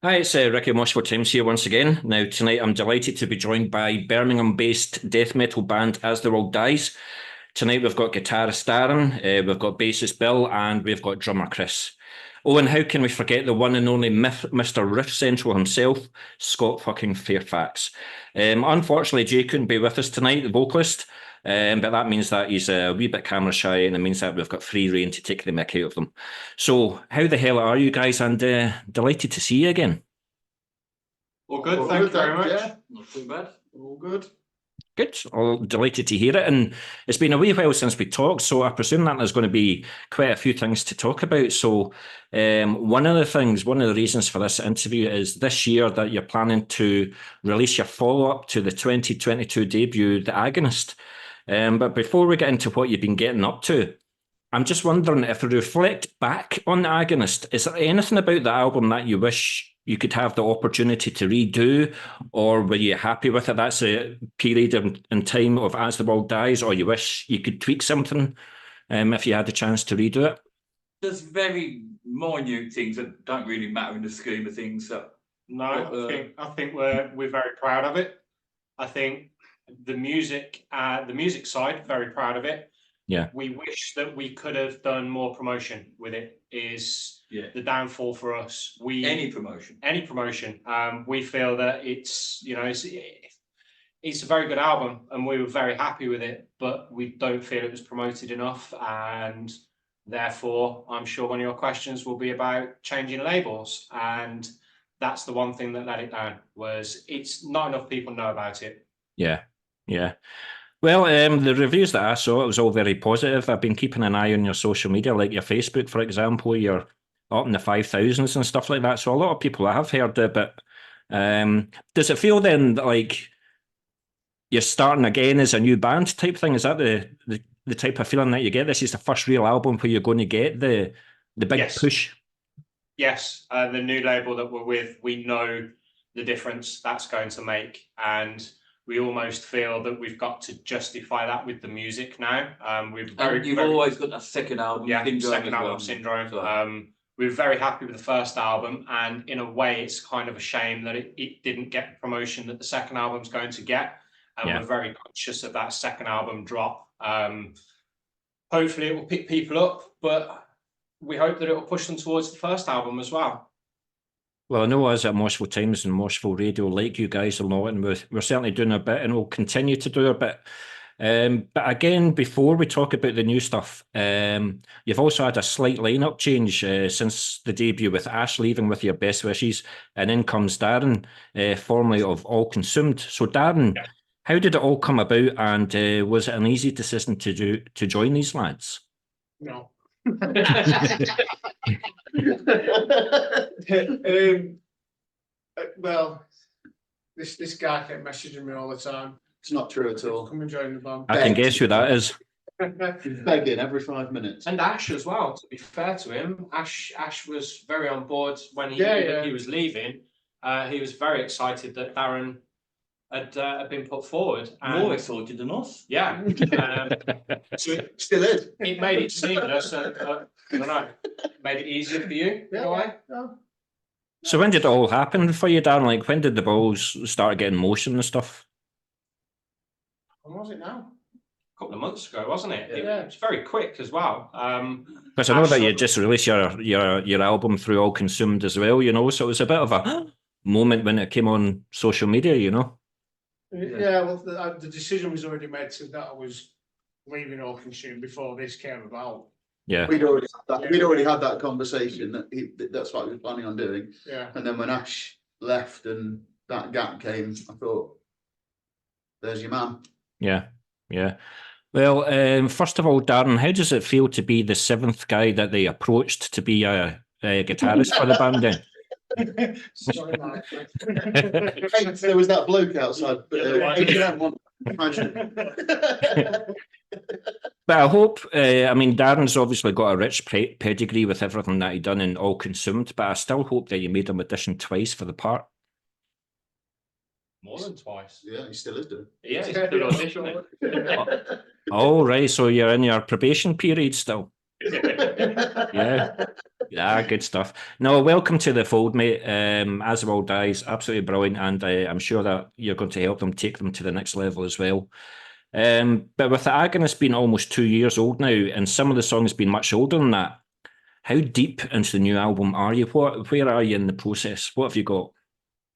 Hi, it's Ricky Moshville Times here once again. Now, tonight I'm delighted to be joined by Birmingham-based death metal band As the World Dies. Tonight we've got guitarist Darren, we've got bassist Bill, and we've got drummer Chris. Oh, and how can we forget the one and only Mr. Riff Central himself, Scott fucking Fairfax. Unfortunately, Jay couldn't be with us tonight, the vocalist, but that means that he's a wee bit camera shy, and it means that we've got free reign to take the mick out of them. So, how the hell are you guys? And delighted to see you again. All good, thank you very much. Yeah, not too bad. All good. Good. All delighted to hear it. And it's been a wee while since we talked, so I presume that there's going to be quite a few things to talk about. So one of the reasons for this interview is this year that you're planning to release your follow-up to the 2022 debut, The Agonist. But before we get into what you've been getting up to, I'm just wondering if we reflect back on The Agonist, is there anything about the album that you wish you could have the opportunity to redo, or were you happy with it? That's a period in time of As the World Dies, or you wish you could tweak something if you had the chance to redo it? There's very minute things that don't really matter in the scheme of things. No, I think we're very proud of it. I think the music side, very proud of it. Yeah. We wish that we could have done more promotion with it. Is the downfall for us. Any promotion. We feel that it's a very good album, and we were very happy with it, but we don't feel it was promoted enough, and therefore, I'm sure one of your questions will be about changing labels, and that's the one thing that let it down. Was it's not enough people know about it. Yeah. Well, the reviews that I saw, it was all very positive. I've been keeping an eye on your social media, like your Facebook, for example. You're up in the 5,000s and stuff like that. So a lot of people have heard it, but does it feel then like you're starting again as a new band type thing? Is that the type of feeling that you get? This is the first real album where you're going to get the big push? Yes, the new label that we're with, we know the difference that's going to make, and we almost feel that we've got to justify that with the music now. You've always got that second album syndrome. Second album syndrome. So. We were very happy with the first album, and in a way, it's kind of a shame that it didn't get the promotion that the second album's going to get. And we're very conscious of that second album drop. Hopefully, it will pick people up, but we hope that it will push them towards the first album as well. Well, I know us at Moshville Times and Moshville Radio like you guys a lot, and we're certainly doing a bit, and we'll continue to do a bit. But again, before we talk about the new stuff, you've also had a slight lineup change since the debut, with Ash leaving with your best wishes, and in comes Darren, formerly of All Consumed. So Darren, how did it all come about, and was it an easy decision to join these lads? No. Well, this guy kept messaging me all the time. It's not true at all. Come and join the band. I can guess who that is. Begging every 5 minutes. And Ash as well, to be fair to him. Ash was very on board when he was leaving. He was very excited that Darren had been put forward. More excited than us. Yeah. So it Still is. made it seamless. I don't know. Made it easier for you in a way. So when did it all happen for you, Darren? Like, when did the balls start getting motion and stuff? When was it now? A couple of months ago, wasn't it? Yeah. It's very quick as well. Because I know that you just released your album through All Consumed as well, so it was a bit of a moment when it came on social media, Yeah, well, the decision was already made so that I was leaving All Consumed before this came about. Yeah, We'd already had that conversation that's what we were planning on doing. Yeah. And then when Ash left and that gap came, I thought, there's your man. Yeah. Well, first of all, Darren, how does it feel to be the seventh guy that they approached to be a guitarist for the band then? Sorry, Mike. There was that bloke outside. But I hope, Darren's obviously got a rich pedigree with everything that he done in All Consumed, but I still hope that you made him audition twice for the part. More than twice. Yeah, he still is doing. Yeah, he's still auditioning. Oh, right, so you're in your probation period still. Yeah, good stuff. No, welcome to the fold, mate. As the world dies, absolutely brilliant, and I'm sure that you're going to help them take them to the next level as well. But with the Agonist being almost 2 years old now, and some of the songs being much older than that, how deep into the new album are you? Where are you in the process? What have you got?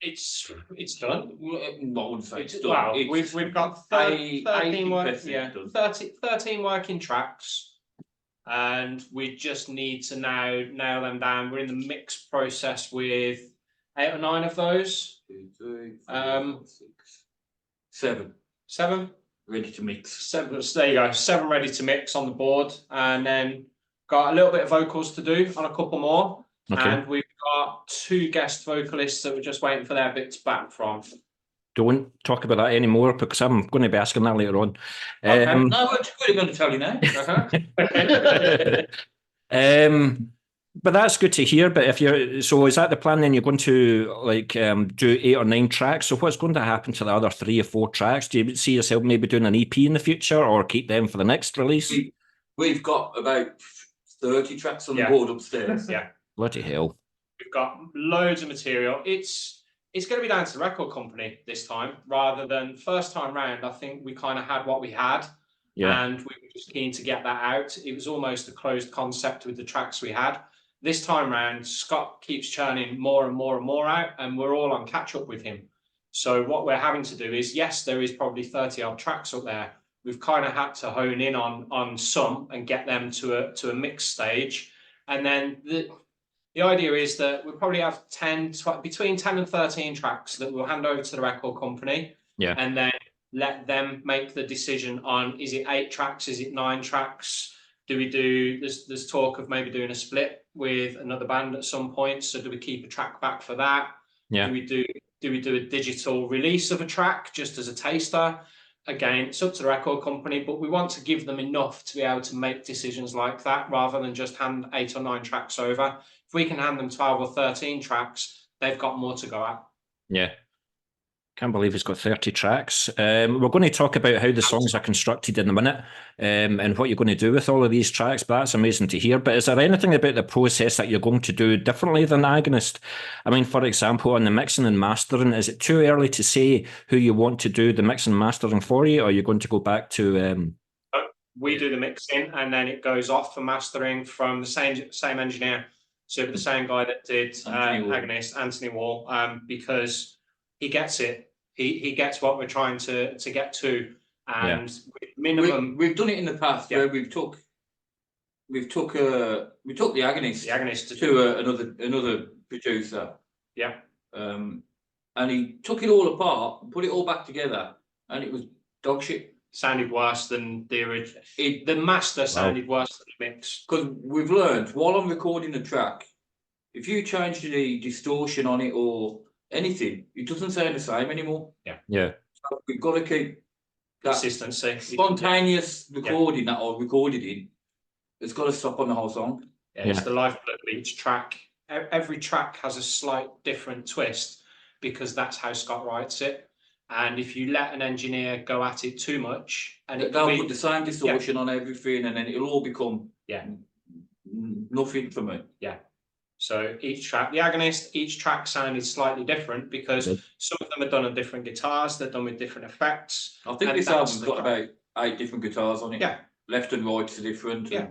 It's done. I wouldn't say it's done. Well, It's we've got 13 done. 13 working tracks, and we just need to now nail them down. We're in the mix process with 8 or 9 of those. 2, 3, 4, 5, 6, 7. 7 Ready to mix. 7. So there you go. 7 ready to mix on the board, and then got a little bit of vocals to do on a couple more. Okay. And we've got 2 guest vocalists that we're just waiting for their bits back from. Don't talk about that anymore because I'm going to be asking that later on. Okay. No, we're going to tell you now. But that's good to hear. But so is that the plan? Then you're going to do 8 or 9 tracks. So what's going to happen to the other 3 or 4 tracks? Do you see yourself maybe doing an EP in the future, or keep them for the next release? We've got about 30 tracks on the board upstairs. Yeah. Bloody hell. We've got loads of material. It's going to be down to the record company this time, rather than first time round. I think we kind of had what we had, and we were just keen to get that out. It was almost a closed concept with the tracks we had. This time round, Scott keeps churning more and more and more out, and we're all on catch up with him. So what we're having to do is, yes, there is probably 30 odd tracks up there. We've kind of had to hone in on some and get them to a mix stage, and then the idea is that we'll probably have between 10 and 13 tracks that we'll hand over to the record company, and then let them make the decision on, is it 8 tracks, is it 9 tracks? There's talk of maybe doing a split with another band at some point. So do we keep a track back for that? Yeah. Do we do a digital release of a track just as a taster? Again, it's up to the record company, but we want to give them enough to be able to make decisions like that, rather than just hand 8 or 9 tracks over. If we can hand them 12 or 13 tracks, they've got more to go at. Yeah. Can't believe it's got 30 tracks. We're going to talk about how the songs are constructed in a minute, and what you're going to do with all of these tracks, but that's amazing to hear. But is there anything about the process that you're going to do differently than Agonist? I mean, for example, on the mixing and mastering, is it too early to say who you want to do the mixing and mastering for you, or are you going to go back to... We do the mixing, and then it goes off for mastering from the same engineer. So the same guy that did Agonist, Anthony Wall, because he gets it. He gets what we're trying to get to, and minimum. We've done it in the past where we took the Agonist to another producer. Yeah. And he took it all apart and put it all back together, and it was dog shit. Sounded worse than the original. The master sounded worse than the mix. Because we've learned while I'm recording the track, if you change the distortion on it or anything, it doesn't sound the same anymore. Yeah. So we've got to keep that consistency, spontaneous recording that I recorded in. It's got to stop on the whole song. Yeah, it's the lifeblood of each track. Every track has a slight different twist because that's how Scott writes it. And if you let an engineer go at it too much, and they'll put the same distortion on everything, and then it'll all become nothing for me. Yeah. So each track, the Agonist, each track sounded slightly different because some of them are done on different guitars. They're done with different effects. I think this album's got about 8 different guitars on it. Yeah. Left and right are different. Yeah.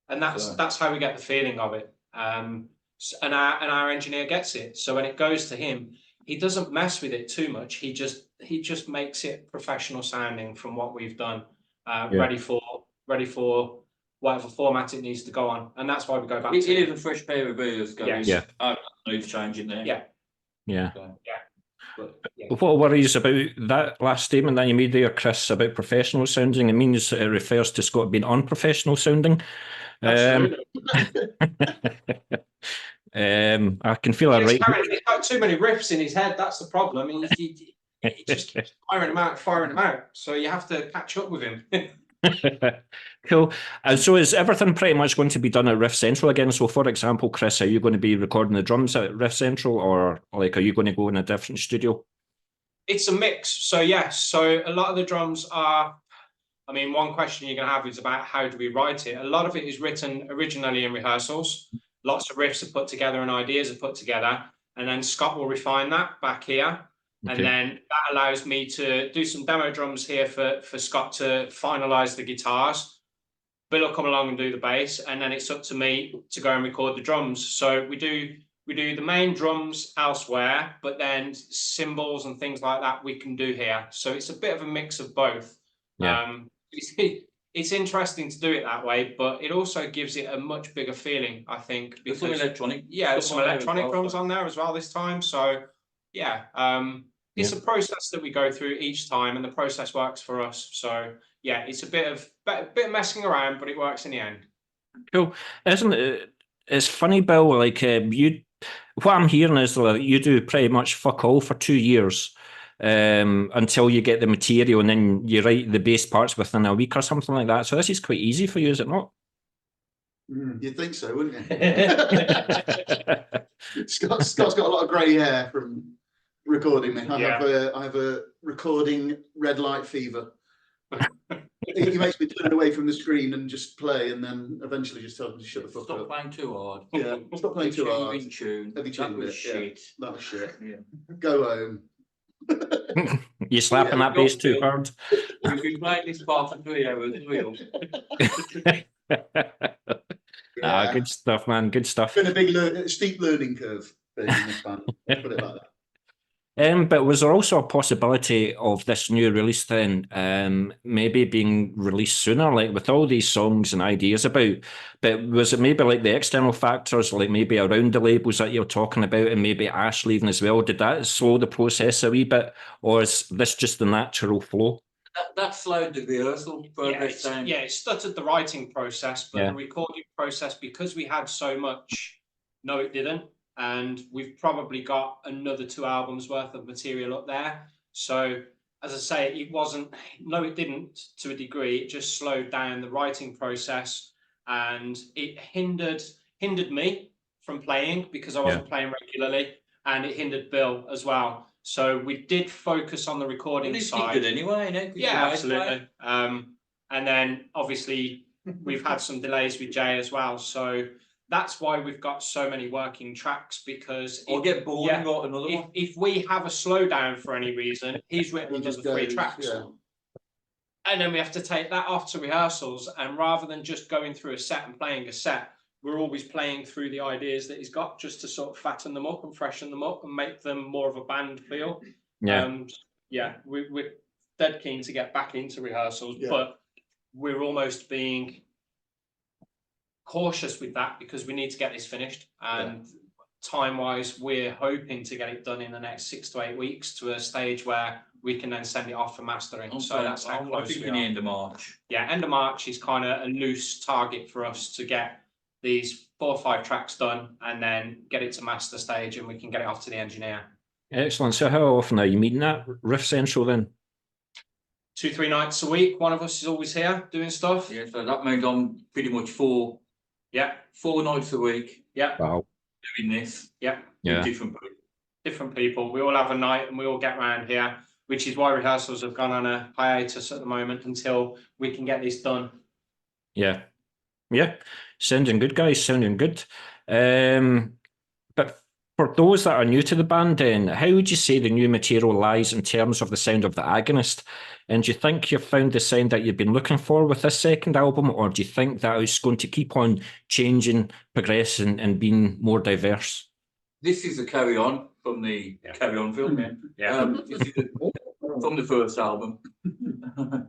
And that's how we get the feeling of it. And our engineer gets it. So when it goes to him, he doesn't mess with it too much. He just makes it professional sounding from what we've done, ready for whatever format it needs to go on, and that's why we go back. It is a fresh pair of ears. Needs changing there. Yeah. But, what worries about that last statement that you made there, Chris, about professional sounding? It means it refers to Scott being unprofessional sounding. I can feel it right. He's got too many riffs in his head. That's the problem. He just keeps firing them out. So you have to catch up with him. Cool. And so is everything pretty much going to be done at Riff Central again? So, for example, Chris, are you going to be recording the drums at Riff Central, or are you going to go in a different studio? It's a mix. So yes. So a lot of the drums are I mean, one question you're going to have is about how do we write it? A lot of it is written originally in rehearsals. Lots of riffs are put together and ideas are put together. And then Scott will refine that back here. Okay. And then that allows me to do some demo drums here for Scott to finalize the guitars. Bill will come along and do the bass, and then it's up to me to go and record the drums. So we do the main drums elsewhere, but then cymbals and things like that we can do here. So it's a bit of a mix of both. Yeah. It's interesting to do it that way, but it also gives it a much bigger feeling, I think. There's some electronic. Yeah, there's some stuff on there electronic as well, drums so- on there as well this time. So yeah, it's a process that we go through each time, and the process works for us. So yeah, it's a bit of messing around, but it works in the end. Cool. Isn't it? It's funny, Bill. Like you, what I'm hearing is that you do pretty much fuck all for 2 years until you get the material, and then you write the bass parts within a week or something like that. So this is quite easy for you, is it not? You'd think so, wouldn't you? Scott's got a lot of grey hair from recording me. I have a recording red light fever. He makes me turn away from the screen and just play, and then eventually just tell him to shut the fuck Stop up. playing too hard. Yeah, stop playing too hard. In tune. Have you That tuned was it? shit. That was shit. Yeah. Go home. You slapping that bass too hard. We've been playing this part for 3 hours, real. Ah, good stuff, man. Good stuff. Been a big steep learning curve being in this band. Put it like that. But was there also a possibility of this new release then maybe being released sooner, like with all these songs and ideas about, but was it maybe like the external factors, like maybe around the labels that you're talking about, and maybe Ash leaving as well, did that slow the process a wee bit, or is this just the natural flow? That slowed the rehearsal progress down. Yeah, it stuttered the writing process, but Yeah. the recording process, because we had so much, no, it didn't. And we've probably got another 2 albums worth of material up there. So, as I say, it wasn't, no, it didn't to a degree. It just slowed down the writing process, and it hindered me from playing because I wasn't playing regularly, and it hindered Bill as well. So we did focus on the recording side. Good anyway, innit? Yeah, absolutely. And then obviously we've had some delays with Jay as well. So that's why we've got so many working tracks, because Or get bored and got another one. if we have a slowdown for any reason, he's written another 3 tracks. Yeah. And then we have to take that off to rehearsals. And rather than just going through a set and playing a set, we're always playing through the ideas that he's got, just to sort of fatten them up and freshen them up and make them more of a band feel. Yeah. We're dead keen to get back into rehearsals, but we're almost being cautious with that because we need to get this finished. And time-wise, we're hoping to get it done in the next 6 to 8 weeks to a stage where we can then send it off for mastering. So that's how close we are. In the end of March. Yeah, end of March is kind of a loose target for us to get these 4 or 5 tracks done and then get it to master stage, and we can get it off to the engineer. Excellent. So how often are you meeting at Riff Central then? 2-3 nights a week. One of us is always here doing stuff. Yeah, so that means I'm pretty much 4 nights a week. Yeah. Wow. Doing this. Yeah. Yeah. Different people. We all have a night and we all get round here, which is why rehearsals have gone on a hiatus at the moment until we can get this done. Yeah. Yeah. Sounding good, guys. Sounding good. But for those that are new to the band then, how would you say the new material lies in terms of the sound of the Agonist? And do you think you've found the sound that you've been looking for with this second album, or do you think that is going to keep on changing, progressing, and being more diverse? This is a carry on from the Carry On film. This is from the first album.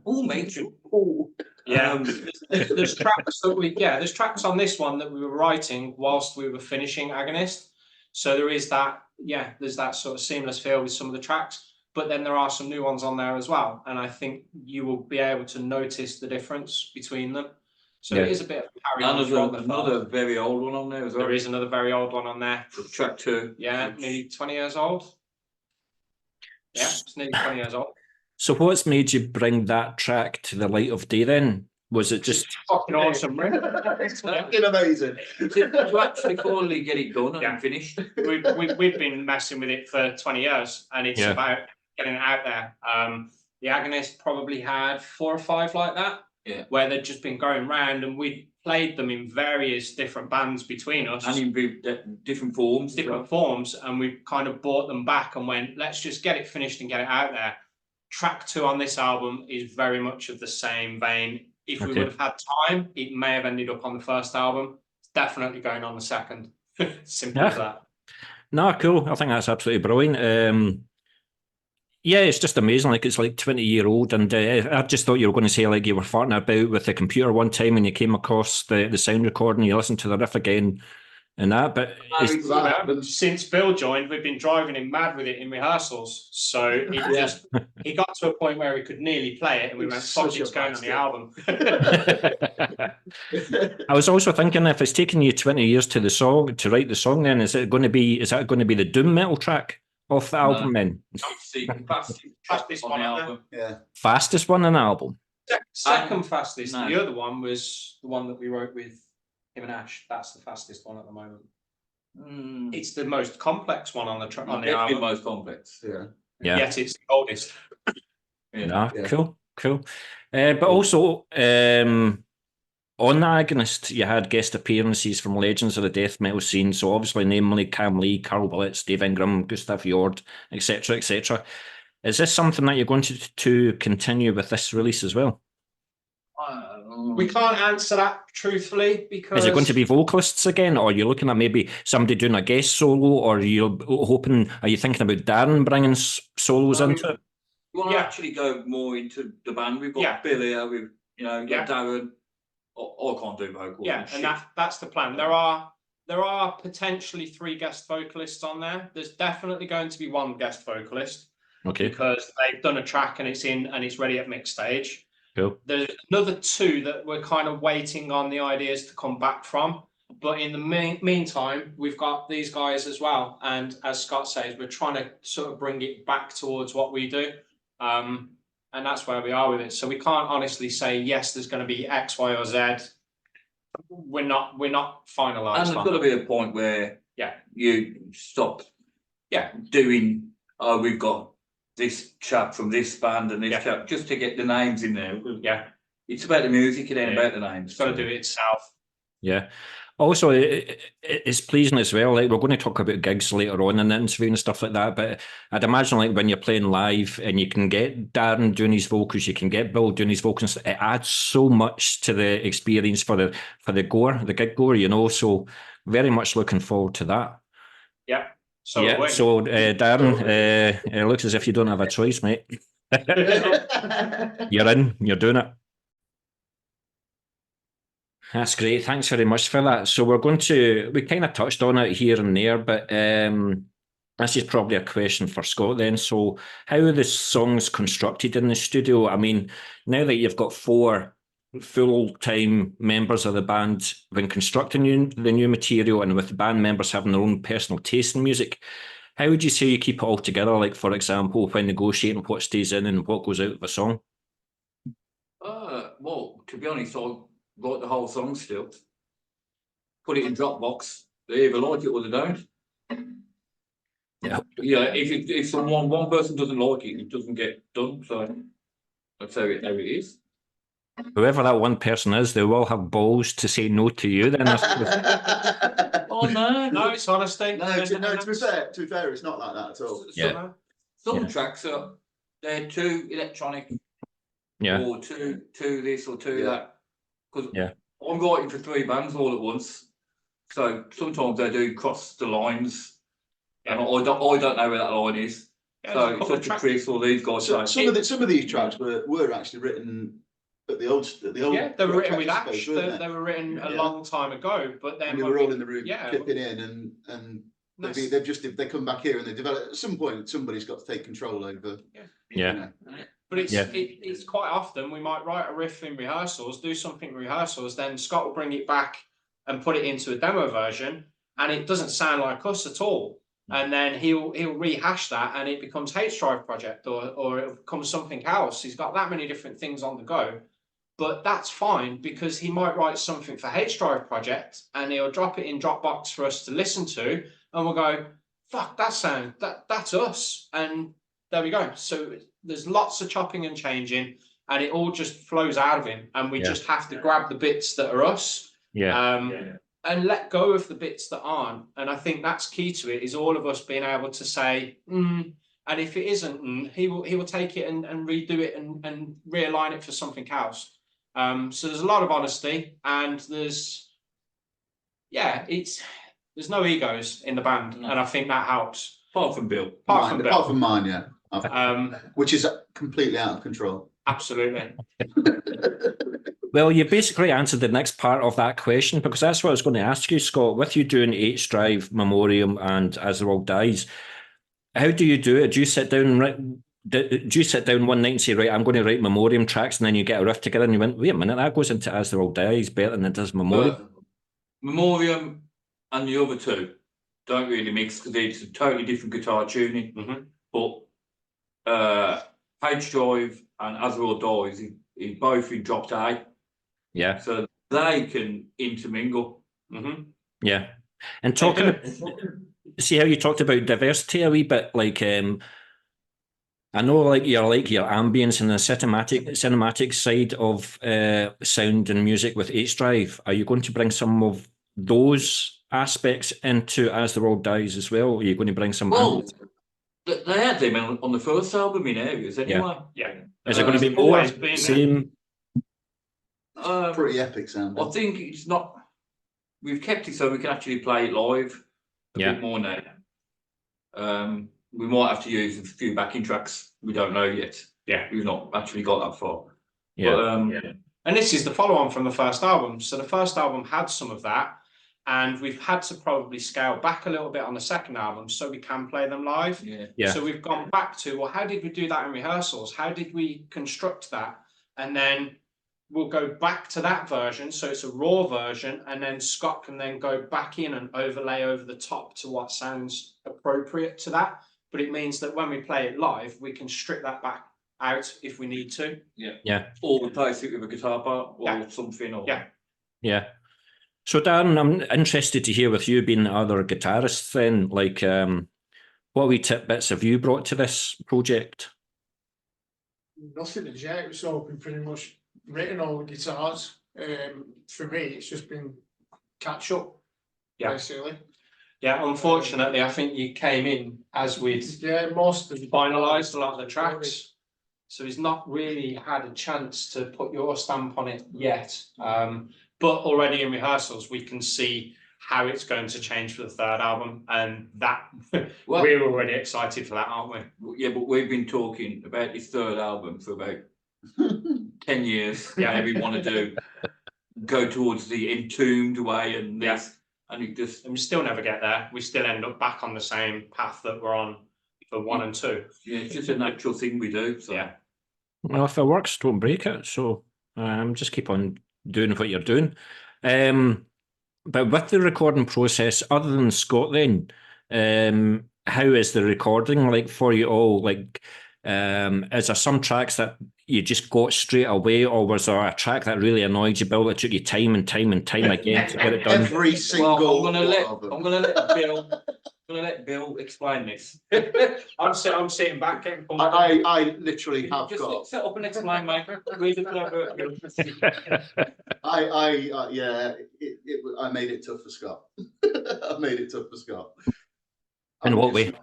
Mate. Yeah, there's tracks that there's tracks on this one that we were writing whilst we were finishing Agonist. So there is that, there's that sort of seamless feel with some of the tracks, but then there are some new ones on there as well. And I think you will be able to notice the difference between them. So it is a bit of a carry on from the another very old one on there as well. There is another very old one on there. Track 2. Yeah, nearly 20 years old. Yeah, it's nearly 20 years old. So what's made you bring that track to the light of day then? Was it just fucking awesome? It's fucking amazing. To actually finally get it done and finished. We've been messing with it for 20 years, and it's about getting it out there. The Agonist probably had 4 or 5 like that. Yeah. Where they'd just been going round, and we played them in various different bands between us. And in different forms. Different forms, and we kind of brought them back and went, let's just get it finished and get it out there. Track 2 on this album is very much of the same vein. If we would have had time, it may have ended up on the first album. It's definitely going on the second. Simple as that. No, cool. I think that's absolutely brilliant. Yeah, it's just amazing. Like, it's like 20-year-old, and I just thought you were going to say like you were farting about with the computer one time and you came across the sound recording, you listened to the riff again and that. But since Bill joined, we've been driving him mad with it in rehearsals. So he got to a point where he could nearly play it, and we went, "Fuck, it's going on the album." I was also thinking, if it's taken you 20 years to write the song, then is that going to be the doom metal track off the album then? Fastest one on the album. Yeah. Fastest one on the album. Second fastest. No. The other one was the one that we wrote with him and Ash. That's the fastest one at the moment. It's the most complex one on the album. Most complex. Yeah. Yet it's the oldest. Cool. But also, on the Agonist, you had guest appearances from legends of the death metal scene. So obviously, namely Cam Lee, Carl Willits, Dave Ingram, Gustav Jord, etc., etc. Is this something that you're going to continue with this release as well? We can't answer that truthfully, because is it going to be vocalists again, or are you looking at maybe somebody doing a guest solo, or are you thinking about Darren bringing solos into it? You want to actually go more into the band? We've got Bill here, we've got Darren. I can't do vocals. Yeah, and that's the plan. There are potentially 3 guest vocalists on there. There's definitely going to be 1 guest vocalist. Okay. Because they've done a track and it's ready at mix stage. Cool. There's another 2 that we're kind of waiting on the ideas to come back from. But in the meantime, we've got these guys as well. And as Scott says, we're trying to sort of bring it back towards what we do. And that's where we are with it. So we can't honestly say, yes, there's going to be X, Y, or Z. We're not finalised. And there's got to be a point where you stop doing, we've got this chap from this band and this chap, just to get the names in there. Yeah. It's about the music, it ain't about the names. It's got to do it itself. Yeah. Also, it's pleasing as well. Like, we're going to talk about gigs later on in the interview and stuff like that. But I'd imagine, like, when you're playing live and you can get Darren doing his vocals, you can get Bill doing his vocals. It adds so much to the experience for the gig goer. You know. So very much looking forward to that. Yeah. So Darren, it looks as if you don't have a choice, mate. You're in. You're doing it. That's great. Thanks very much for that. So we kind of touched on it here and there, but this is probably a question for Scott then. So how are the songs constructed in the studio? I mean, now that you've got 4 full-time members of the band, when constructing the new material and with the band members having their own personal taste in music, how would you say you keep it all together? Like, for example, when negotiating what stays in and what goes out of a song? Well, to be honest, I write the whole song still. Put it in Dropbox. They either like it or they don't. Yeah. Yeah. If one person doesn't like it, it doesn't get done. So that's how it is. Whoever that one person is, they will have balls to say no to you. Then. Oh no, it's honesty. No, to be fair, it's not like that at all. Some tracks they're too electronic. Yeah. Or too this or too that. Because I'm writing for 3 bands all at once, so sometimes they do cross the lines, and I don't know where that line is. So it's up to Chris or these guys. Some of these tracks were actually written at the old. Yeah, they were written with Ash. They were written a long time ago, but then we were all in the room chipping in, and they come back here and they develop. At some point, somebody's got to take control over. Yeah. But it's quite often we might write a riff in rehearsals, do something in rehearsals, then Scott will bring it back and put it into a demo version, and it doesn't sound like us at all. And then he'll rehash that, and it becomes H Drive Project, or it becomes something else. He's got that many different things on the go, but that's fine, because he might write something for H Drive Project, and he'll drop it in Dropbox for us to listen to, and we'll go, "Fuck, that's us," and there we go. So there's lots of chopping and changing, and it all just flows out of him, and we just have to grab the bits that are us, and let go of the bits that aren't. And I think that's key to it, is all of us being able to say, and if it isn't, he will take it and redo it and realign it for something else. So there's a lot of honesty, and there's no egos in the band, and I think that helps. Apart from Bill. Apart from mine, yeah. Which is completely out of control. Absolutely. Well, you basically answered the next part of that question, because that's what I was going to ask you, Scott. With you doing H-Drive, Memoriam, and As the World Dies, how do you do it? Do you sit down one night and say, right, I'm going to write Memoriam tracks, and then you get a riff together and you went, wait a minute, that goes into As the World Dies better than it does Memoriam? Memoriam and the other two don't really mix, because it's a totally different guitar tuning. But H-Drive and As the World Dies is both in dropped A. Yeah. So they can intermingle. Yeah. And talking, see how you talked about diversity a wee bit, like I know like your ambience and the cinematic side of sound and music with H-Drive. Are you going to bring some of those aspects into As the World Dies as well? Are you going to bring some? Well, they had them on the first album in areas anyway. Yeah. Is it going to be more same? Pretty epic sound. I think it's not. We've kept it so we can actually play it live a bit more now. We might have to use a few backing tracks. We don't know yet. Yeah, we've not actually got that far. Yeah. But, and this is the follow-on from the first album. So the first album had some of that, and we've had to probably scale back a little bit on the second album so we can play them live. So we've gone back to, well, how did we do that in rehearsals? How did we construct that? And then we'll go back to that version, so it's a raw version, and then Scott can then go back in and overlay over the top to what sounds appropriate to that. But it means that when we play it live, we can strip that back out if we need to. Or replace it with a guitar part or something. Or So Darren, I'm interested to hear with you being other guitarists then, like what wee tidbits have you brought to this project? Nothing as yet. It's all been pretty much written, all the guitars. For me, it's just been catch up, basically. Yeah, unfortunately, I think you came in as we'd most of finalised a lot of the tracks. So he's not really had a chance to put your stamp on it yet. But already in rehearsals, we can see how it's going to change for the third album. And that we're already excited for that, aren't we? Yeah, but we've been talking about this third album for about 10 years. Yeah, we want to go towards the Entombed way and this. And we still never get there. We still end up back on the same path that we're on for 1 and 2. Yeah, it's just a natural thing we do. So. Yeah. Well, if it works, don't break it. So just keep on doing what you're doing. But with the recording process, other than Scott, then, how is the recording like for you all? Like, is there some tracks that you just got straight away, or was there a track that really annoyed you, Bill, that took you time and time and time again to get it done? Every single. Well, I'm gonna let Bill explain this. I'm sitting back. I literally have just got. Set up and explain, mate. I made it tough for Scott. I made it tough for Scott. In what way?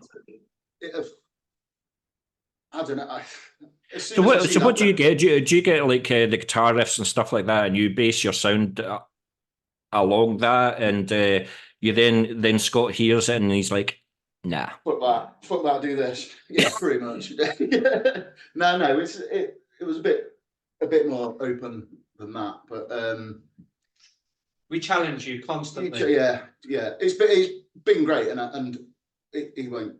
I don't know. So what do you get? Do you get like the guitar riffs and stuff like that, and you base your sound along that, and you then Scott hears it and he's like, nah. Fuck that, do this. Yeah, pretty much. No, it was a bit more open than that, but we challenge you constantly. Yeah. It's been great, and he won't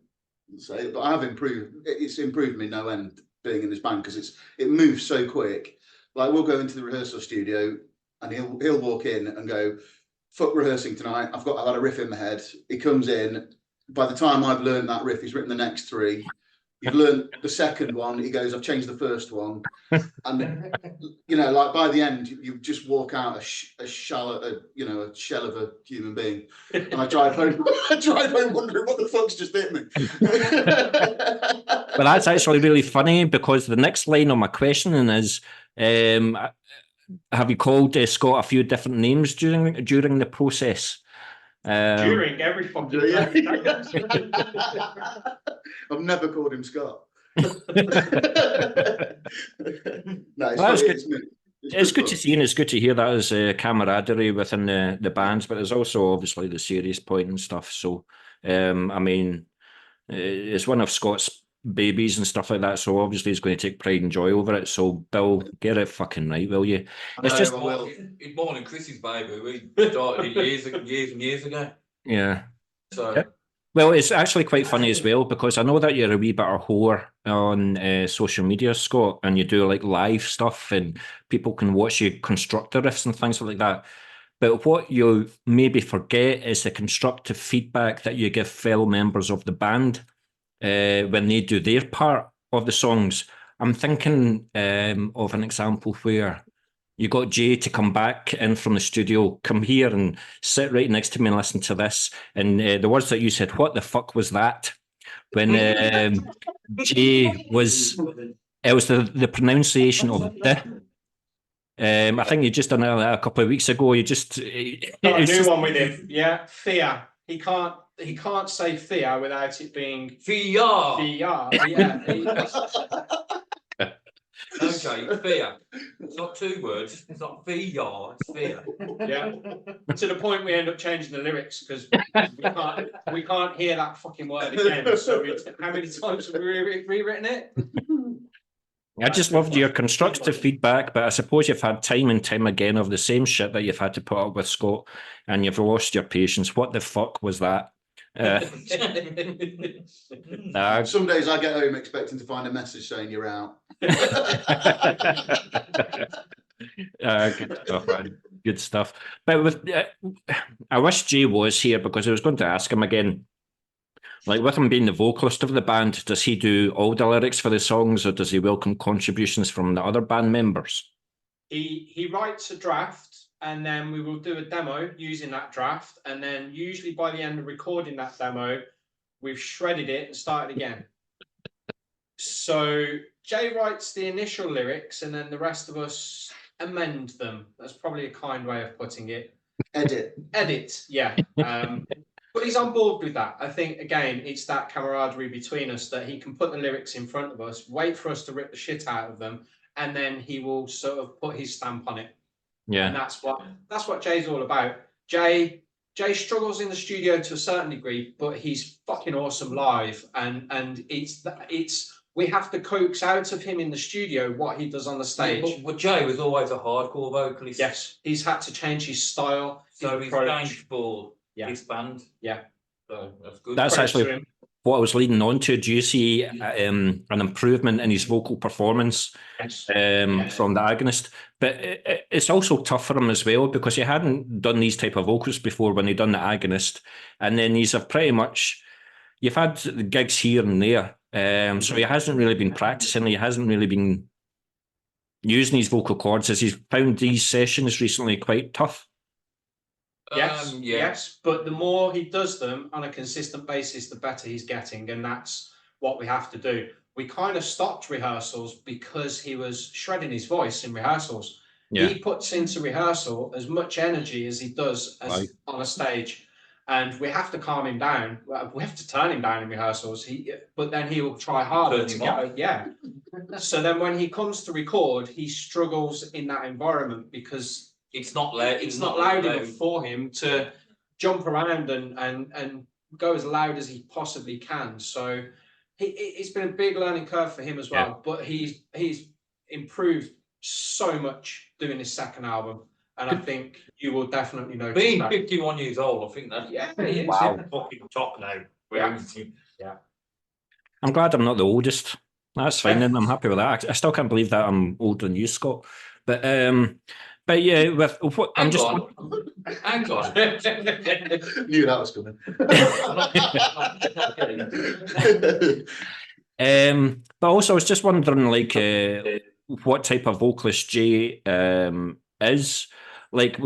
say it, but I have improved. It's improved me no end being in this band, because it moves so quick. Like, we'll go into the rehearsal studio and he'll walk in and go, fuck rehearsing tonight, I've had a riff in my head. He comes in, by the time I've learned that riff, he's written the next 3, You've learned the second one. He goes, I've changed the first one. And, you know, like by the end, you just walk out a shell of a human being. And I drive home, wondering what the fuck's just hit me. But that's actually really funny, because the next line of my questioning is, have you called Scott a few different names during the process? During every fucking I've never called him Scott. No, It's good to see, and it's good to hear that as camaraderie within the bands, but there's also obviously the serious point and stuff. So, I mean, it's one of Scott's babies and stuff like that, so obviously he's going to take pride and joy over it. So, Bill, get it fucking right, will you? It's just more than Chris's baby. We started it years and years ago. Yeah. So. Yeah. Well, it's actually quite funny as well, because I know that you're a wee bit of a whore on social media, Scott, and you do like live stuff, and people can watch you construct the riffs and things like that. But what you maybe forget is the constructive feedback that you give fellow members of the band when they do their part of the songs. I'm thinking of an example where you got Jay to come back in from the studio, come here and sit right next to me and listen to this. And the words that you said, what the fuck was that? When Jay was, it was the pronunciation of the. I think you just done it a couple of weeks ago. You just got a new one with him. Yeah, fear. He can't say fear without it being fear. Yeah. Okay, fear. It's not two words. It's not fear. It's fear. Yeah. To the point we end up changing the lyrics because we can't hear that fucking word again. So how many times have we rewritten it? I just loved your constructive feedback, but I suppose you've had time and time again of the same shit that you've had to put up with, Scott, and you've lost your patience. What the fuck was that? Some days I get home expecting to find a message saying you're out. Good stuff, man. Good stuff. But I wish Jay was here, because I was going to ask him again. Like, with him being the vocalist of the band, does he do all the lyrics for the songs, or does he welcome contributions from the other band members? He writes a draft, and then we will do a demo using that draft, and then usually by the end of recording that demo, we've shredded it and started again. So Jay writes the initial lyrics, and then the rest of us amend them. That's probably a kind way of putting it. Edit, yeah. But he's on board with that. I think, again, it's that camaraderie between us that he can put the lyrics in front of us, wait for us to rip the shit out of them, and then he will sort of put his stamp on it. Yeah. And that's what Jay's all about. Jay struggles in the studio to a certain degree, but he's fucking awesome live. And it's we have to coax out of him in the studio what he does on the stage. But Jay was always a hardcore vocalist. Yes, he's had to change his style. So he's changed for this band. Yeah. So that's good. That's actually what I was leading on to. Do you see an improvement in his vocal performance from the Agonist? But it's also tough for him as well, because he hadn't done these type of vocals before when he done the Agonist, and then he's pretty much, you've had the gigs here and there, so he hasn't really been practicing. He hasn't really been using his vocal cords, as he's found these sessions recently quite tough. Yes, but the more he does them on a consistent basis, the better he's getting, and that's what we have to do. We kind of stopped rehearsals because he was shredding his voice in rehearsals. Yeah. He puts into rehearsal as much energy as he does on a stage, and we have to calm him down. We have to turn him down in rehearsals. But then he will try harder to get. Yeah. So then when he comes to record, he struggles in that environment because it's not loud enough for him to jump around and go as loud as he possibly can. So it's been a big learning curve for him as well. Yeah. But he's improved so much doing his second album, and I think you will definitely notice. Being 51 years old, I think that he is fucking top now. Yeah. I'm glad I'm not the oldest. That's fine, and I'm happy with that. I still can't believe that I'm older than you, Scott. But yeah, with what I'm just. Hang on. Knew that was coming. But also, I was just wondering, like, what type of vocalist Jay is. Like,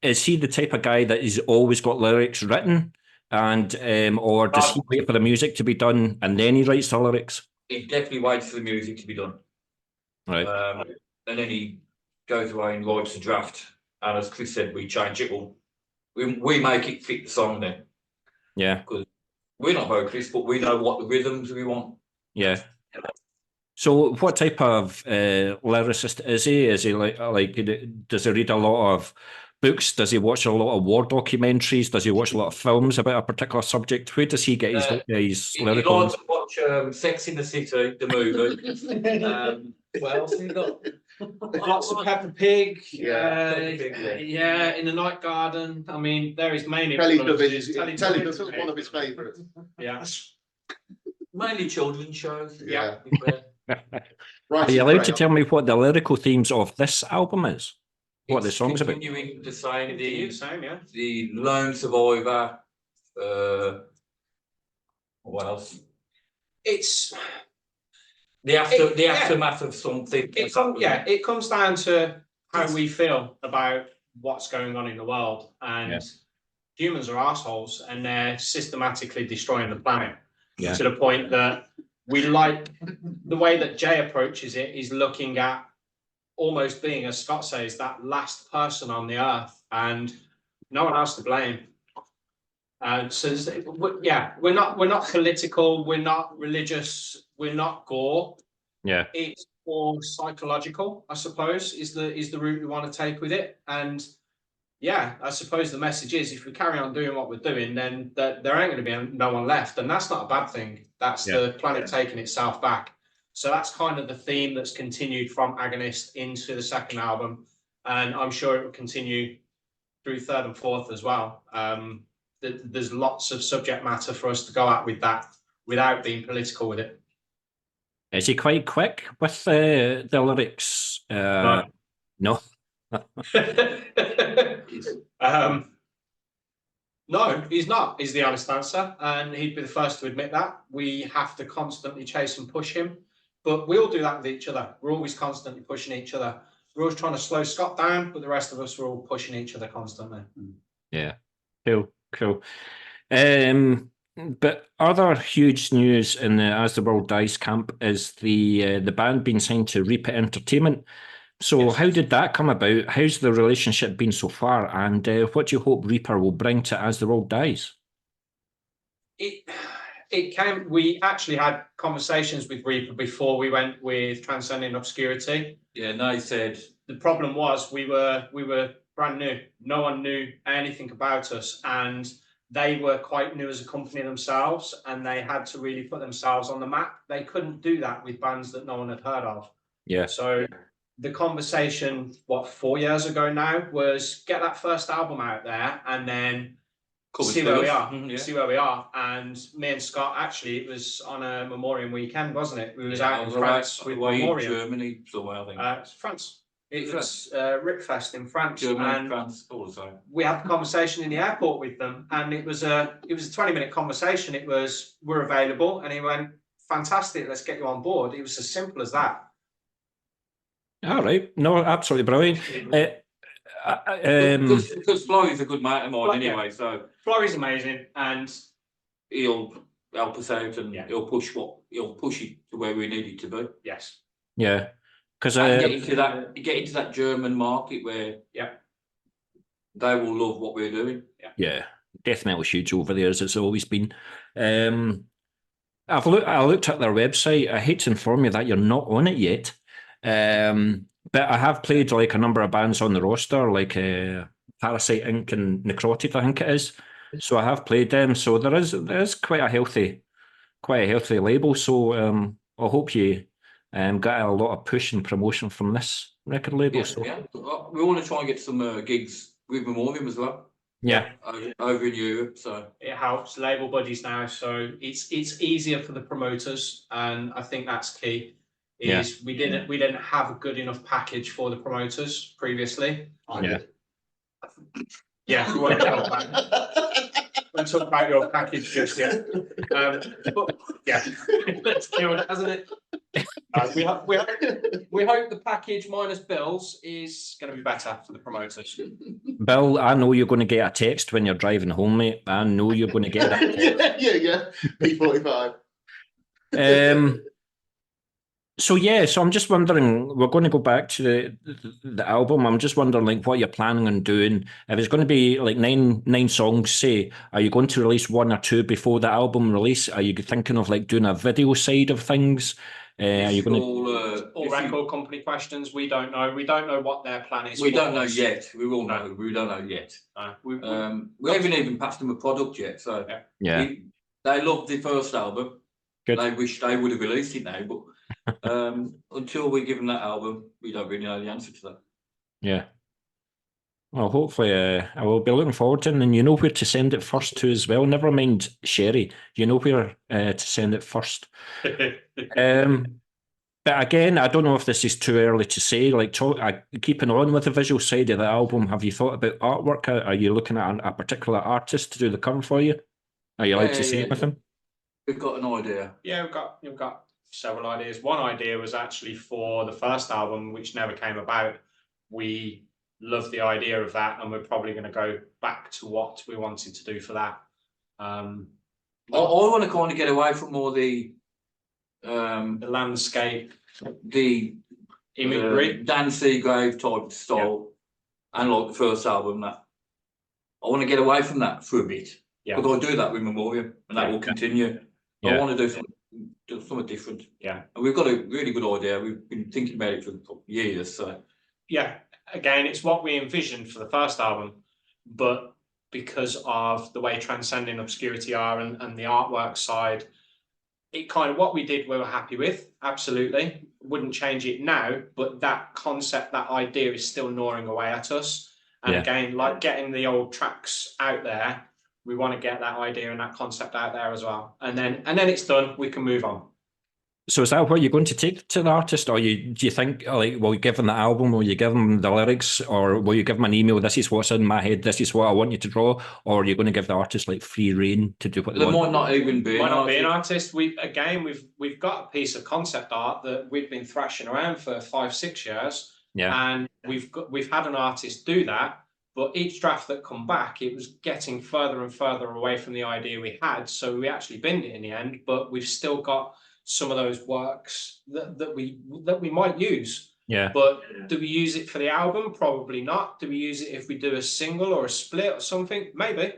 is he the type of guy that he's always got lyrics written, and or does he wait for the music to be done and then he writes the lyrics? He definitely waits for the music to be done, Right. and then he goes away and writes a draft. And as Chris said, we change it all. We make it fit the song then. Yeah. Because we're not vocalists, but we know what the rhythms we want. Yeah. So, what type of lyricist is he? Is he like does he read a lot of books? Does he watch a lot of war documentaries? Does he watch a lot of films about a particular subject? Where does he get his lyrical? He likes to watch Sex in the City, the movie. What else have you got? Lots of Peppa Pig. Peppa Pig, yeah. In the Night Garden. I mean, there is main Teletubbies Teletubbies is one of his favourites. Yeah. Mainly children's shows. Yeah. Are you allowed to tell me what the lyrical themes of this album is? What the song's about? Continuing the same, Yeah. the lone survivor. What else? It's the aftermath of something. It comes down to how we feel about what's going on in the world, and humans are assholes, and they're systematically destroying the planet to the point that we like the way that Jay approaches it is looking at almost being, as Scott says, that last person on the earth, and no one else to blame. So we're not political, we're not religious, we're not gore. Yeah, it's more psychological, I suppose, is the route we want to take with it. And yeah, I suppose the message is if we carry on doing what we're doing, then there ain't going to be no one left, and that's not a bad thing. That's the planet taking itself back. So that's kind of the theme that's continued from Agonist into the second album, and I'm sure it will continue through third and fourth as well. There's lots of subject matter for us to go at with that without being political with it. Is he quite quick with the lyrics? No. No, he's not, is the honest answer. And he'd be the first to admit that. We have to constantly chase and push him. But we all do that with each other. We're always constantly pushing each other. We're always trying to slow Scott down, but the rest of us are all pushing each other constantly. Yeah. Cool. But other huge news in the As the World Dies camp is the band being signed to Reaper Entertainment. So how did that come about? How's the relationship been so far? And what do you hope Reaper will bring to As the World Dies? We actually had conversations with Reaper before we went with Transcending Obscurity. Yeah, and they said the problem was we were brand new. No one knew anything about us, and they were quite new as a company themselves, and they had to really put themselves on the map. They couldn't do that with bands that no one had heard of. Yeah. So the conversation, 4 years ago now, was get that first album out there and then see where we are. See where we are. And me and Scott, actually, it was on a Memoriam weekend, wasn't it? We was out in France with Memoriam. Germany, somewhere, I think. France. It was Rickfest in France. Germany and France, all the time. We had the conversation in the airport with them, and it was a 20-minute conversation. It was, we're available, and he went, fantastic, let's get you on board. It was as simple as that. All right. No, absolutely brilliant. Because Florey's a good mate of mine anyway, so Florey's amazing, and he'll help us out, and he'll push it to where we need it to be. Yes. Yeah. Because get into that German market where they will love what we're doing. Yeah, death metal's huge over there, as it's always been. I looked at their website. I hate to inform you that you're not on it yet. But I have played like a number of bands on the roster, like Parasite Inc. and Necrotic, I think it is. So I have played them. So there is quite a healthy label. So I hope you got a lot of push and promotion from this record label. We want to try and get some gigs with Memoriam as well. Yeah, over in Europe, so it helps label buddies now. So it's easier for the promoters, and I think that's key. We didn't have a good enough package for the promoters previously. Yeah. Don't talk about your package just yet. But yeah, it's killed, hasn't it? We hope the package minus bills is going to be better for the promoters. Bill, I know you're going to get a text when you're driving home, mate. I know you're going to get that. yeah. P45. So I'm just wondering, we're going to go back to the album. I'm just wondering, like, what you're planning on doing. If it's going to be like nine songs, say, are you going to release one or two before the album release? Are you thinking of like doing a video side of things? Are you going to all record company questions? We don't know. We don't know what their plan is. We don't know yet. We will know. We don't know yet. We haven't even passed them a product yet. So yeah, they loved the first album. Good. They wish they would have released it now, but until we give them that album, we don't really know the answer to that. Yeah. Well, hopefully, I will be looking forward to it, and you know where to send it first to as well. Never mind Sherry, you know where to send it first. But again, I don't know if this is too early to say. Like, keeping on with the visual side of the album, have you thought about artwork? Are you looking at a particular artist to do the cover for you? Are you allowed to say it with him? We've got an idea. Yeah, we've got several ideas. One idea was actually for the first album, which never came about. We love the idea of that, and we're probably going to go back to what we wanted to do for that. I want to kind of get away from all the landscape, the imagery, Dan Seagrave type style, and like the first album. That I want to get away from that for a bit. Yeah, but I'll do that with Memoriam, and that will continue. I want to do something different. Yeah, and we've got a really good idea. We've been thinking about it for years. So yeah, again, it's what we envisioned for the first album, but because of the way Transcending Obscurity are and the artwork side, it kind of what we did we were happy with. Absolutely, wouldn't change it now. But that concept, that idea, is still gnawing away at us. And again, like getting the old tracks out there, we want to get that idea and that concept out there as well. And then it's done. We can move on. So is that what you're going to take to the artist, or do you think, like, will you give them the album, will you give them the lyrics, or will you give them an email? This is what's in my head. This is what I want you to draw, or are you going to give the artist like free reign to do what they want? Might not even be. Might not be an artist. We've got a piece of concept art that we've been thrashing around for 5-6 years. Yeah, and we've had an artist do that. But each draft that come back, it was getting further and further away from the idea we had. So we actually binned it in the end, but we've still got some of those works that we might use. Yeah. But do we use it for the album? Probably not. Do we use it if we do a single or a split or something? Maybe.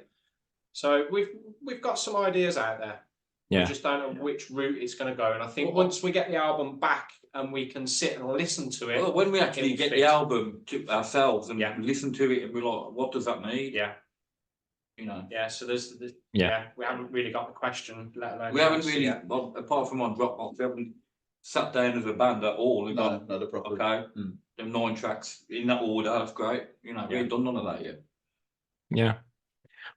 So we've got some ideas out there. Yeah. We just don't know which route it's going to go. And I think once we get the album back and we can sit and listen to it. Well, when we actually get the album to ourselves and listen to it and we're like, what does that mean? Yeah. You know. Yeah, so there's we haven't really got the question, let alone we haven't really apart from on Dropbox, we haven't sat down as a band at all. Not a problem. Okay. Them 9 tracks in that order, that's great. You know, we haven't done none of that yet. Yeah.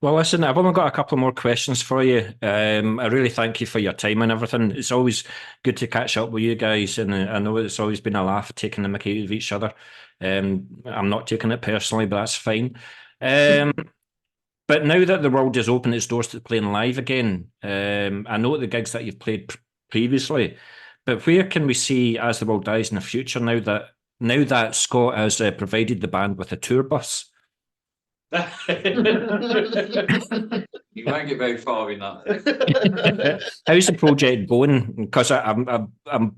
Well, listen, I've only got a couple more questions for you. I really thank you for your time and everything. It's always good to catch up with you guys, and I know it's always been a laugh taking the mickey of each other. I'm not taking it personally, but that's fine. But now that the world has opened its doors to playing live again, I know the gigs that you've played previously, but where can we see As the World Dies in the future now that Scott has provided the band with a tour bus? You won't get very far in that. How's the project going? Because I'm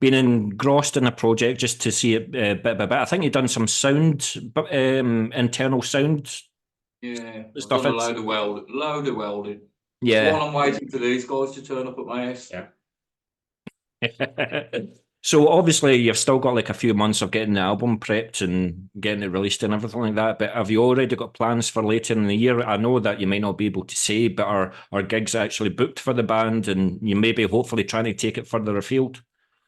been engrossed in a project just to see it bit by bit. I think you've done some sound, internal sound. Yeah, stuff. Load of welding. Yeah. While I'm waiting for these guys to turn up at my house. Yeah. So obviously you've still got like a few months of getting the album prepped and getting it released and everything like that. But have you already got plans for later in the year? I know that you may not be able to say, but are gigs actually booked for the band, and you may be hopefully trying to take it further afield?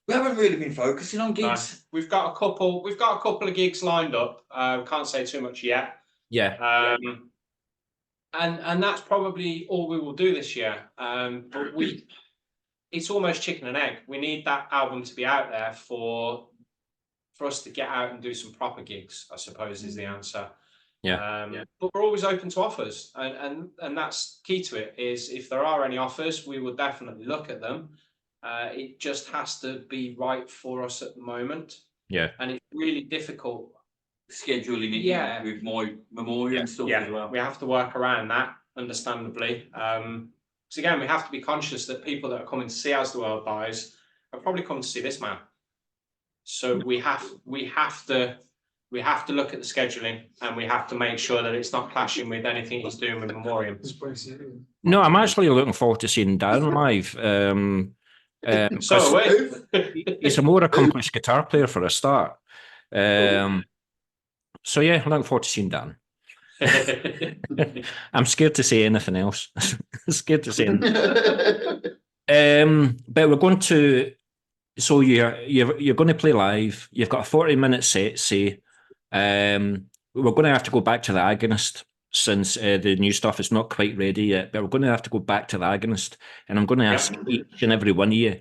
We haven't really been focusing on gigs. No. We've got a couple of gigs lined up. Can't say too much yet. Yeah. And that's probably all we will do this year. But it's almost chicken and egg. We need that album to be out there for us to get out and do some proper gigs, I suppose, is the answer. But we're always open to offers, and that's key to it. Is if there are any offers, we will definitely look at them. It just has to be right for us at the moment. Yeah, and it's really difficult scheduling it with my memorial and stuff as well. We have to work around that, understandably. So again, we have to be conscious that people that are coming to see As the World Dies are probably coming to see this man. So we have to look at the scheduling, and we have to make sure that it's not clashing with anything he's doing with Memoriam. No, I'm actually looking forward to seeing Dan live. So he's a more accomplished guitar player for a start. So yeah, looking forward to seeing Dan. I'm scared to say anything else. Scared to say anything. But we're going to. So you're going to play live. You've got a 40-minute set. Say, we're going to have to go back to the Agonist since the new stuff is not quite ready yet. But we're going to have to go back to the Agonist, and I'm going to ask each and every one of you,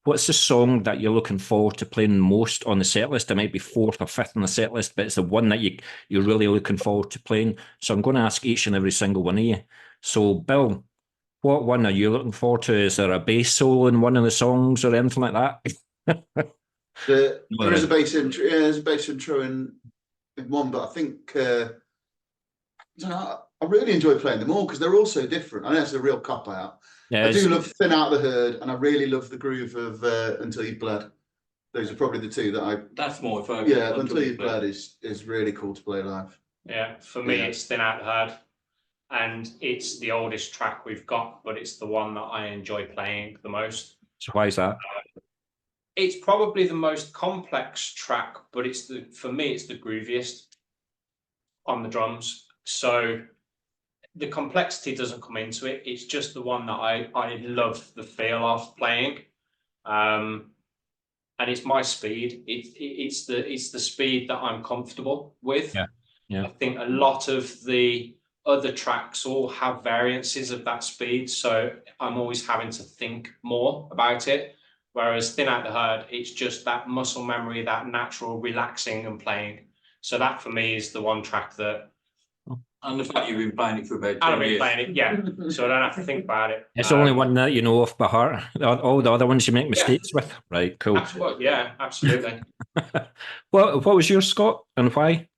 what's the song that you're looking forward to playing most on the set list? It might be 4th or 5th on the set list, but it's the one that you're really looking forward to playing. So I'm going to ask each and every single one of you. So, Bill, what one are you looking forward to? Is there a bass solo in one of the songs or anything like that? There is a bass intro. Yeah, there's a bass intro in one, but I think I really enjoy playing them all because they're all so different. I know it's a real cop out. Yeah, I do love Thin Out the Herd, and I really love the groove of Until You've Bled. Those are probably the two that That's my favourite. Yeah, Until You've Bled is really cool to play live. Yeah, for me, it's Thin Out the Herd, and it's the oldest track we've got, but it's the one that I enjoy playing the most. So why is that? It's probably the most complex track, but for me, it's the grooviest on the drums. So the complexity doesn't come into it. It's just the one that I love the feel of playing, and it's my speed. It's the speed that I'm comfortable with. Yeah. I think a lot of the other tracks all have variances of that speed, so I'm always having to think more about it. Whereas Thin Out the Herd, it's just that muscle memory, that natural relaxing and playing. So that for me is the one track that. And the fact you've been playing it for about 10 years. I've been playing it, yeah. So I don't have to think about it. It's the only one that you know off by heart. All the other ones you make mistakes with. Right, cool. Absolutely, yeah, absolutely. What was yours, Scott, and why?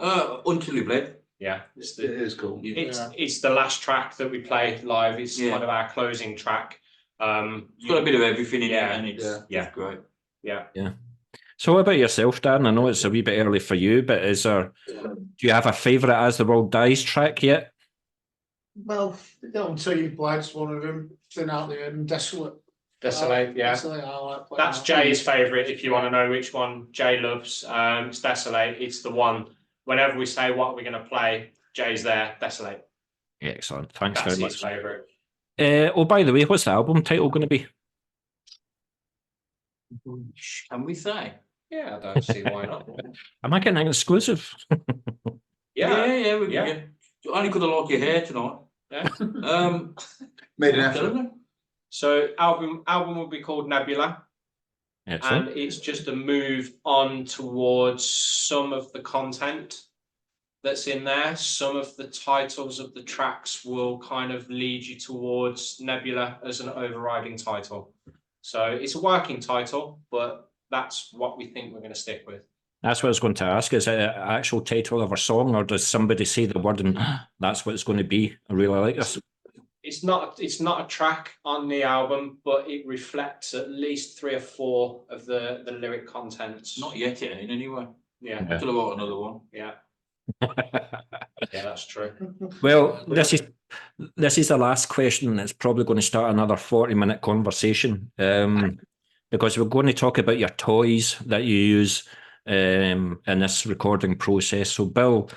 Until You Bled. Yeah. It is cool. It's the last track that we play live. It's kind of our closing track. It's got a bit of everything in it, and it's great. Yeah. So what about yourself, Dan? I know it's a wee bit early for you, but do you have a favourite As the World Dies track yet? Well, Until You've Bled's one of them. Thin Out the Herd and Desolate. Desolate, yeah. Desolate, I like That's Jay's favourite, if you want to know which one Jay loves. It's Desolate. It's the one. Whenever we say what we're going to play, Jay's there. Desolate. Excellent. Thanks That's very much. his favourite. Oh, by the way, what's the album title going to be? Can we say? Yeah, I don't see why not. Am I getting an exclusive? Yeah. We only could have liked your hair tonight. Yeah. Made an effort. So album will be called Nebula. Excellent. And it's just a move on towards some of the content that's in there. Some of the titles of the tracks will kind of lead you towards Nebula as an overriding title. So it's a working title, but that's what we think we're going to stick with. That's what I was going to ask. Is it an actual title of a song, or does somebody say the word and that's what it's going to be? I really like this. It's not a track on the album, but it reflects at least 3 or 4 of the lyric contents. Not yet, anyway. Yeah. Still about another one. Yeah. Yeah, that's true. Well, this is the last question, and it's probably going to start another 40-minute conversation, because we're going to talk about your toys that you use in this recording process. So, Bill,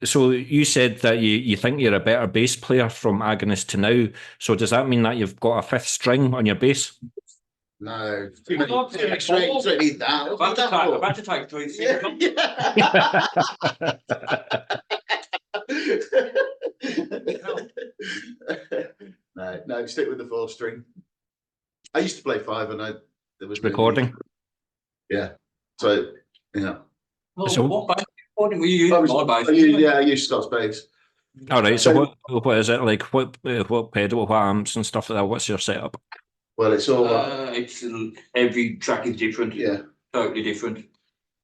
so you said that you think you're a better bass player from Agonist to now. So does that mean that you've got a 5th string on your bass? No, you don't need that. About to take 3 No, stick with the 4 string. I used to play 5, and there was recording. Yeah. So yeah. So what What do we use my bass? I use Scott's bass. All right. So what is it like? What pedal, what amps and stuff like that? What's your setup? Well, it's all every track is different. Yeah, Totally different.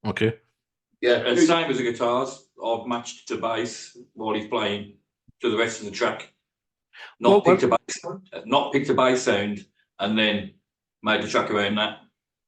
Okay. Yeah, And same as the guitars. I've matched to bass while he's playing to the rest of the track. Not picked a bass sound and then made the track around that.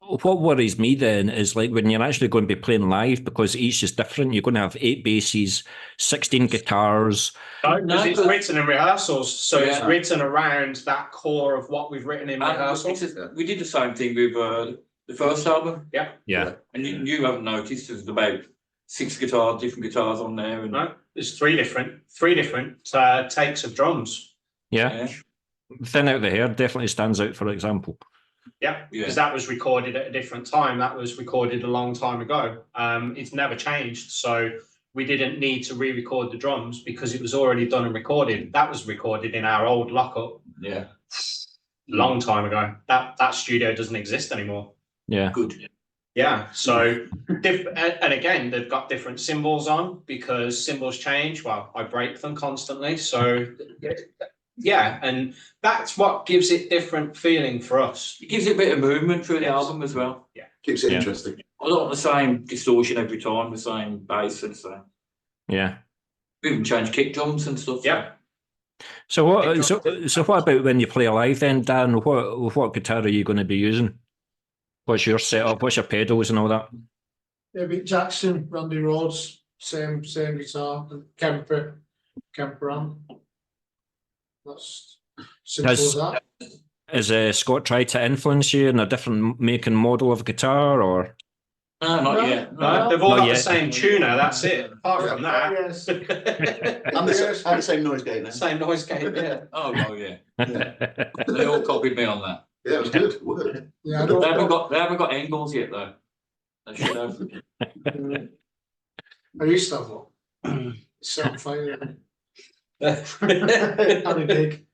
What worries me then is like when you're actually going to be playing live, because each is different. You're going to have 8 basses, 16 guitars. Because it's written in rehearsals, so it's written around that core of what we've written in rehearsals. We did the same thing with the first album. Yeah. And you haven't noticed there's about 6 different guitars on there. And no, there's three different takes of drums. Yeah. Thin Out the Hair definitely stands out, for example. Yeah, because that was recorded at a different time. That was recorded a long time ago. It's never changed. So we didn't need to re-record the drums because it was already done and recorded. That was recorded in our old lockup. Yeah. Long time ago. That studio doesn't exist anymore. Yeah. Good. Yeah. So, and again, they've got different cymbals on because cymbals change. Well, I break them constantly. So, yeah, and that's what gives it different feeling for us. It gives it a bit of movement through the album as well. Yeah. Keeps it interesting. A lot of the same distortion every time, the same bass and so. Yeah. We even change kick drums and stuff. Yeah. So what? So what about when you play live then, Dan? What guitar are you going to be using? What's your setup? What's your pedals and all that? David Jackson, Randy Rhodes, same guitar, and Kemper amp. That's simple as that. Has Scott tried to influence you in a different make and model of guitar, or? No, not yet. No, they've all got the same tuner. That's it. Apart from that, Yes. And the same noise gate now. same noise gate. Yeah. Oh, no, yeah. They all copied me on that. Yeah, it was good. It worked. Yeah, They haven't got angles yet though. They should have. I used to have one. Set on fire. Had a gig,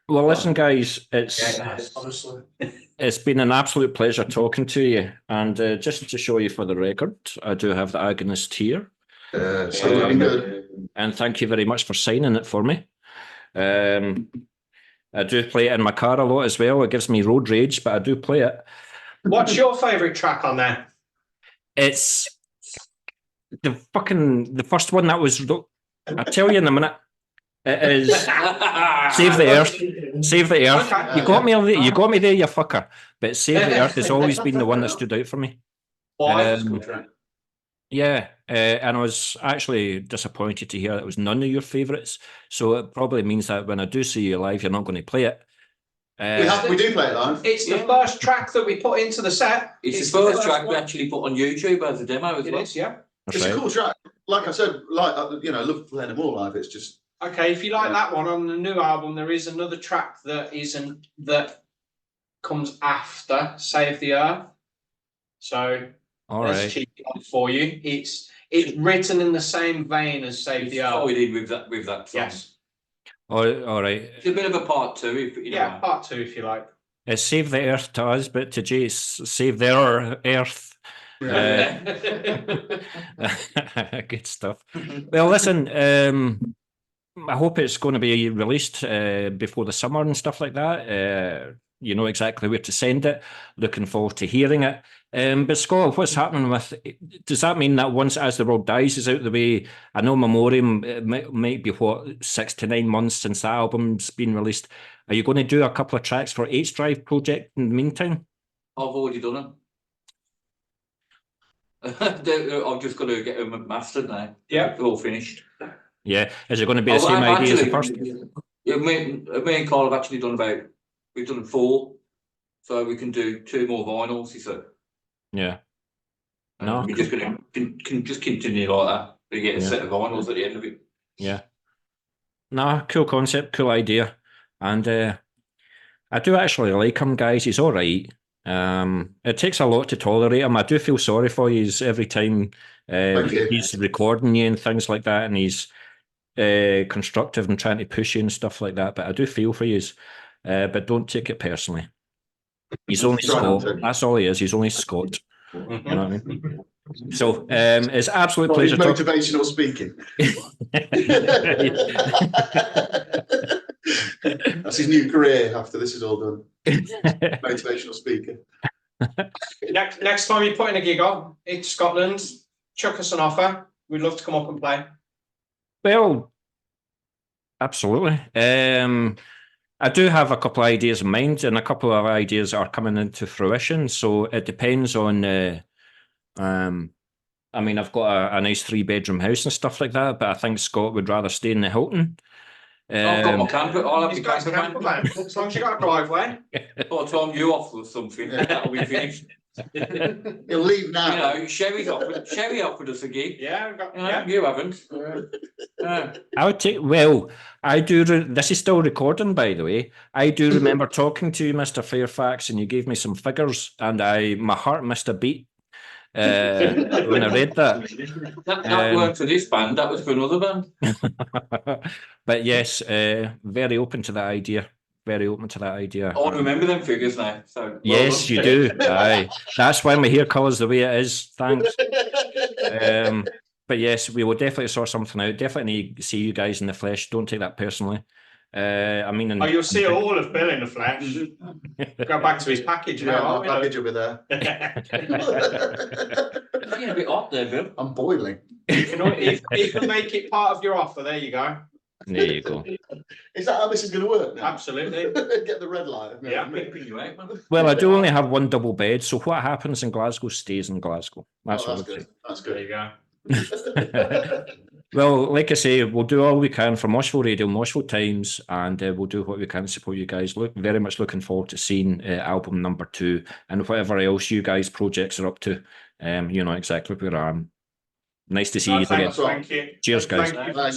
Well, listen, guys, honestly. it's been an absolute pleasure talking to you. And just to show you for the record, I do have the Agonist here. So looking good. And thank you very much for signing it for me. I do play it in my car a lot as well. It gives me road rage, but I do play it. What's your favourite track on there? It's the first one that was. I'll tell you in a minute. It is Save the Earth. Save the Earth. Okay. You got me there, you fucker. But Save the Earth has always been the one that stood out for me. Yeah, and I was actually disappointed to hear that it was none of your favourites. So it probably means that when I do see you live, you're not going to play it. We do play it live. It's the first track that we put into the set. It's the first track we actually put on YouTube as a demo as well. It is, yeah. It's a cool track. Like I said, I love playing them all live. It's just Okay, if you like that one on the new album, there is another track that comes after Save the Earth. So all let's right. cheat it for you. It's written in the same vein as Save the Earth. Oh, we did with that song. Yes. All right. It's a bit of a part 2, if you know. Yeah, part 2 if you like. It's Save the Earth to us, but to Jay, it's Save their Earth. Good stuff. Well, listen, I hope it's going to be released before the summer and stuff like that. You know exactly where to send it. Looking forward to hearing it. But Scott, what's happening with? Does that mean that once As the World Dies is out of the way, I know Memoriam might be 6 to 9 months since that album's been released. Are you going to do a couple of tracks for H Drive Project in the meantime? I've already done them. I'm just going to get them mastered now. Yeah, they're all finished. Yeah, is it going to be the same idea as the first? Yeah, me and Carl have actually we've done 4, so we can do 2 more vinyls, he said. Yeah. No, we're just going to just continue like that. We get a set of vinyls at the end of it. Yeah. No, cool concept, cool idea. And I do actually like him, guys. He's all right. It takes a lot to tolerate him. I do feel sorry for you every time he's recording you and things like that, and he's constructive and trying to push you and stuff like that. But I do feel for you, but don't take it personally. He's only Scott. That's all he is. He's only Scott. You know what I mean? So it's an absolute Well, pleasure. motivational speaking. That's his new career after this is all done. Motivational speaker. Next time you're putting a gig on, it's Scotland. Chuck us an offer. We'd love to come up and play. Well, absolutely. I do have a couple of ideas in mind, and a couple of ideas are coming into fruition. So it depends on. I mean, I've got a nice 3-bedroom house and stuff like that, but I think Scott would rather stay in the Hilton. I've got my camper. I'll have He's the got his camper camper van. van. As long as you got a driveway. By the time you offer something, that'll be finished. He'll leave now. You know, Sherry offered us a gig. Yeah, we've got, You know, yeah. you haven't. I would take. Well, I do. This is still recording, by the way. I do remember talking to you, Mr. Fairfax, and you gave me some figures, and my heart missed a beat when I read that. That weren't for this band. That was for another band. But yes, very open to that idea. Very open to that idea. I remember them figures now. So Yes, you do. Aye, that's why my hair colour's the way it is. Thanks. But yes, we will definitely sort something out. Definitely need to see you guys in the flesh. Don't take that personally. I mean, You'll see all of Bill in the flesh. Go back to his package Yeah, now. our package will be there. You're getting a bit hot there, Bill. I'm boiling. You can make it part of your offer. There you go. there you go. Is that how this is going to work now? Absolutely. Get the red light. Yeah. Well, I do only have one double bed, so what happens in Glasgow stays in Glasgow. That's Oh, what that's I would good. That's There good. you go. Well, like I say, we'll do all we can for Moshville Radio, Moshville Times, and we'll do what we can to support you guys. Very much looking forward to seeing album number 2 and whatever else you guys' projects are up to. You know exactly where I am. Nice to see you again. Thank you. Cheers, guys. Thank you. Thanks.